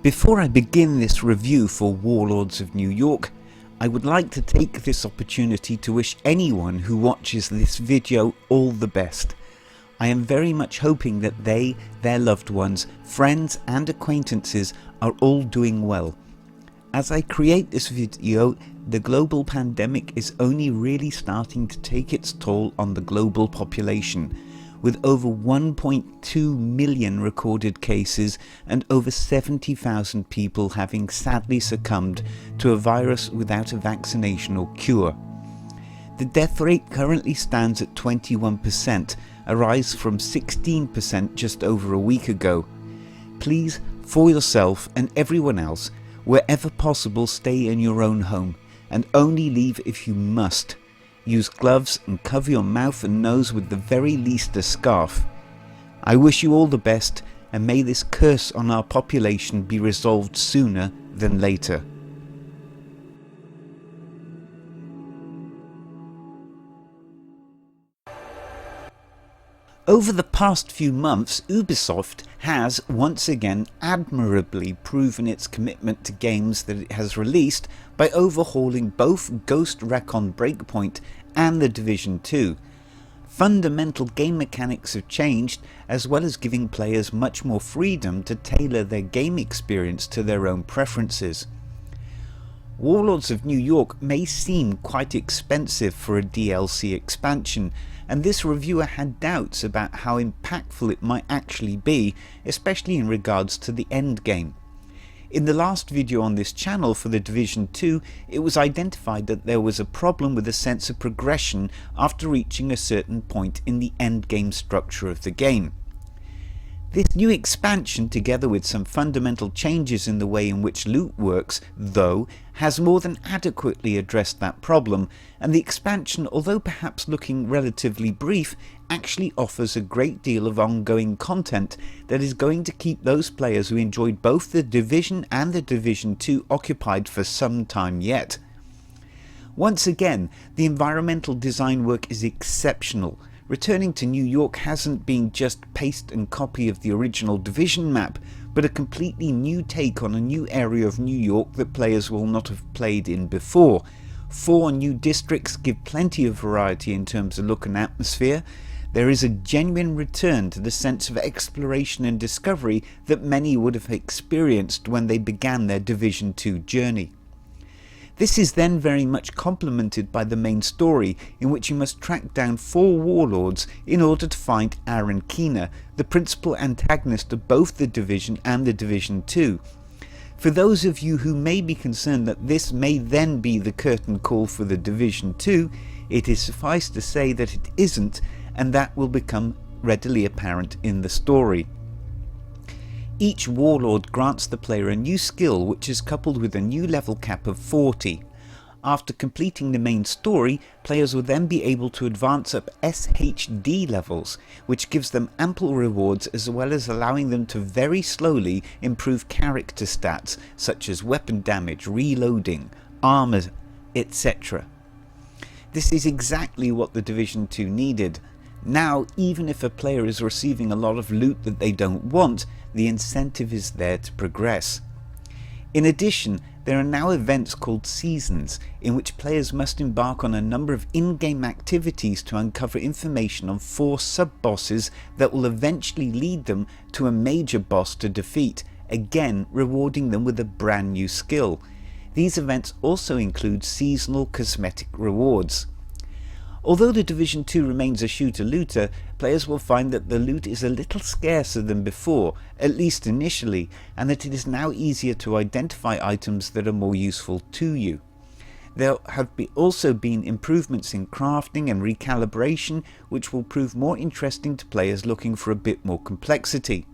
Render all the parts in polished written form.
Before I begin this review for Warlords of New York, I would like to take this opportunity to wish anyone who watches this video all the best. I am very much hoping that they, their loved ones, friends and acquaintances are all doing well. As I create this video, the global pandemic is only really starting to take its toll on the global population, with over 1.2 million recorded cases and over 70,000 people having sadly succumbed to a virus without a vaccination or cure. The death rate currently stands at 21%, a rise from 16% just over a week ago. Please, for yourself and everyone else, wherever possible, stay in your own home and only leave if you must. Use gloves and cover your mouth and nose with the very least a scarf. I wish you all the best, and may this curse on our population be resolved sooner than later. Over the past few months, Ubisoft has once again admirably proven its commitment to games that it has released by overhauling both Ghost Recon Breakpoint and The Division 2. Fundamental game mechanics have changed, as well as giving players much more freedom to tailor their game experience to their own preferences. Warlords of New York may seem quite expensive for a DLC expansion, and this reviewer had doubts about how impactful it might actually be, especially in regards to the end game. In the last video on this channel for The Division 2, it was identified that there was a problem with the sense of progression after reaching a certain point in the end game structure of the game. This new expansion, together with some fundamental changes in the way in which loot works, though, has more than adequately addressed that problem, and the expansion, although perhaps looking relatively brief, actually offers a great deal of ongoing content that is going to keep those players who enjoyed both The Division and The Division 2 occupied for some time yet. Once again, the environmental design work is exceptional. Returning to New York hasn't been just paste and copy of the original Division map, but a completely new take on a new area of New York that players will not have played in before. 4 new districts give plenty of variety in terms of look and atmosphere. There is a genuine return to the sense of exploration and discovery that many would have experienced when they began their Division 2 journey. This is then very much complemented by the main story, in which you must track down 4 warlords in order to find Aaron Keener, the principal antagonist of both The Division and The Division 2. For those of you who may be concerned that this may then be the curtain call for The Division 2, it is suffice to say that it isn't, and that will become readily apparent in the story. Each warlord grants the player a new skill, which is coupled with a new level cap of 40. After completing the main story, players will then be able to advance up SHD levels, which gives them ample rewards, as well as allowing them to very slowly improve character stats such as weapon damage, reloading, armor, etc. This is exactly what The Division 2 needed. Now, even if a player is receiving a lot of loot that they don't want, the incentive is there to progress. In addition, there are now events called seasons, in which players must embark on a number of in-game activities to uncover information on 4 sub-bosses that will eventually lead them to a major boss to defeat, again rewarding them with a brand new skill. These events also include seasonal cosmetic rewards. Although The Division 2 remains a shooter-looter, players will find that the loot is a little scarcer than before, at least initially, and that it is now easier to identify items that are more useful to you. There have also been improvements in crafting and recalibration, which will prove more interesting to players looking for a bit more complexity.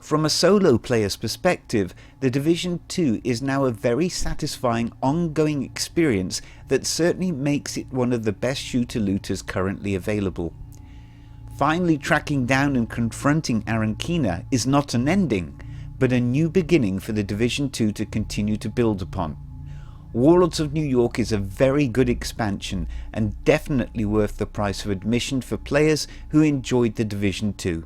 From a solo player's perspective, The Division 2 is now a very satisfying ongoing experience that certainly makes it one of the best shooter-looters currently available. Finally tracking down and confronting Aaron Keener is not an ending, but a new beginning for The Division 2 to continue to build upon. Warlords of New York is a very good expansion and definitely worth the price of admission for players who enjoyed The Division 2.